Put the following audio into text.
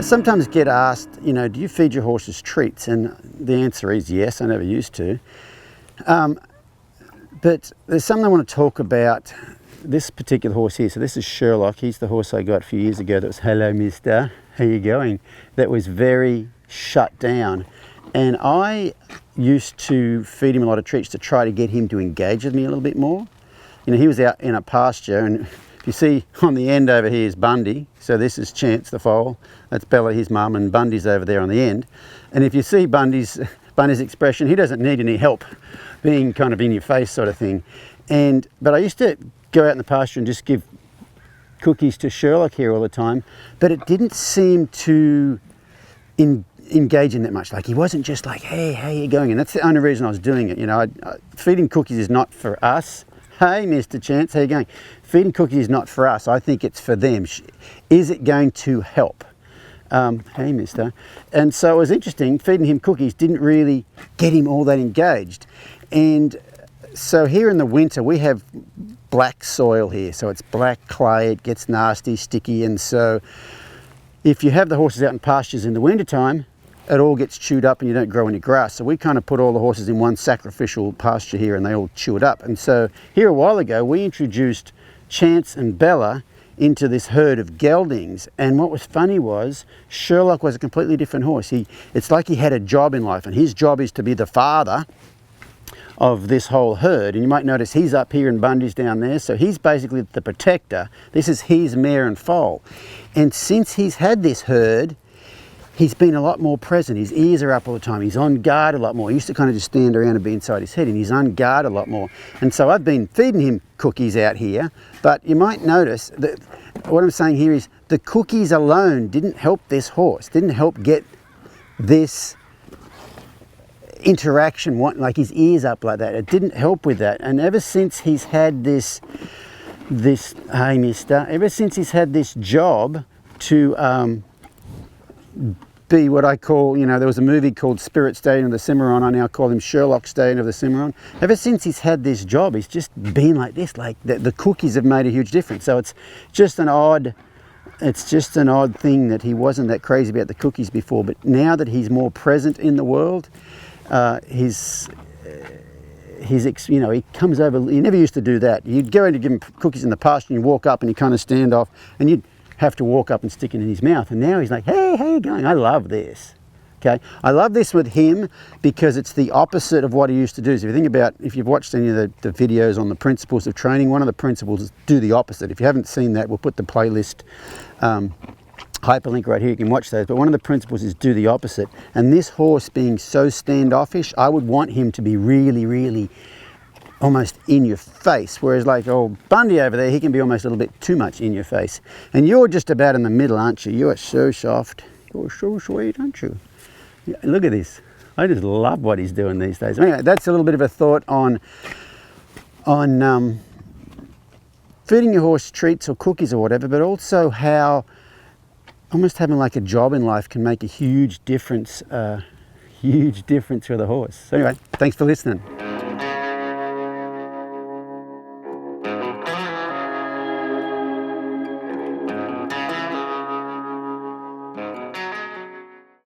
sometimes get asked, you know, do you feed your horses treats? And the answer is yes, I never used to. But there's something I want to talk about this particular horse here. So this is Sherlock. He's the horse I got a few years ago that was, hello mister, how you going? That was very shut down. And I used to feed him a lot of treats to try to get him to engage with me a little bit more. You know, he was out in a pasture, and if you see on the end over here is Bundy. So this is Chance the foal. That's Bella, his mum, and Bundy's over there on the end. And if you see Bundy's expression, he doesn't need any help being kind of in your face sort of thing. But I used to go out in the pasture and just give cookies to Sherlock here all the time, but it didn't seem to engage in that much. Like, he wasn't just like, hey, how you going? And that's the only reason I was doing it. You know, feeding cookies is not for us. Hey, Mr. Chance, how you going? Feeding cookies is not for us. I think it's for them. Is it going to help? Hey, mister. And so it was interesting, feeding him cookies didn't really get him all that engaged. And so here in the winter, we have black soil here. So it's black clay, it gets nasty, sticky. And so if you have the horses out in pastures in the wintertime, it all gets chewed up and you don't grow any grass. So we kind of put all the horses in one sacrificial pasture here and they all chew it up. And so here a while ago, we introduced Chance and Bella into this herd of geldings. And what was funny was Sherlock was a completely different horse. It's like he had a job in life, and his job is to be the father of this whole herd. And you might notice he's up here and Bundy's down there. So he's basically the protector. This is his mare and foal. And since he's had this herd, he's been a lot more present. His ears are up all the time. He's on guard a lot more. He used to kind of just stand around and be inside his head, and he's on guard a lot more. And so I've been feeding him cookies out here, but you might notice that what I'm saying here is the cookies alone didn't help this horse, didn't help get this interaction, like his ears up like that. It didn't help with that. And ever since he's had this hey mister, ever since he's had this job to be what I call, you know, there was a movie called Spirit Stallion of the Cimarron. I now call him Sherlock Stallion of the Cimarron. Ever since he's had this job, he's just been like this. Like the cookies have made a huge difference. So it's just an odd thing that he wasn't that crazy about the cookies before. But now that he's more present in the world, he comes over. He never used to do that. You'd go in to give him cookies in the pasture, and you walk up and you kind of stand off, and you'd have to walk up and stick it in his mouth. And now he's like, hey, how you going? I love this. Okay, I love this with him because it's the opposite of what he used to do. So if you think about, if you've watched any of the videos on the principles of training, one of the principles is do the opposite. If you haven't seen that, we'll put the playlist hyperlink right here, you can watch those. But one of the principles is do the opposite. And this horse being so standoffish, I would want him to be really, really almost in your face, whereas like old Bundy over there, he can be almost a little bit too much in your face. And you're just about in the middle, aren't you? You are so soft. You're so sweet, aren't you? Yeah, look at this. I just love what he's doing these days. Anyway, that's a little bit of a thought on feeding your horse treats or cookies or whatever, but also how almost having like a job in life can make a huge difference for the horse. So anyway, thanks for listening.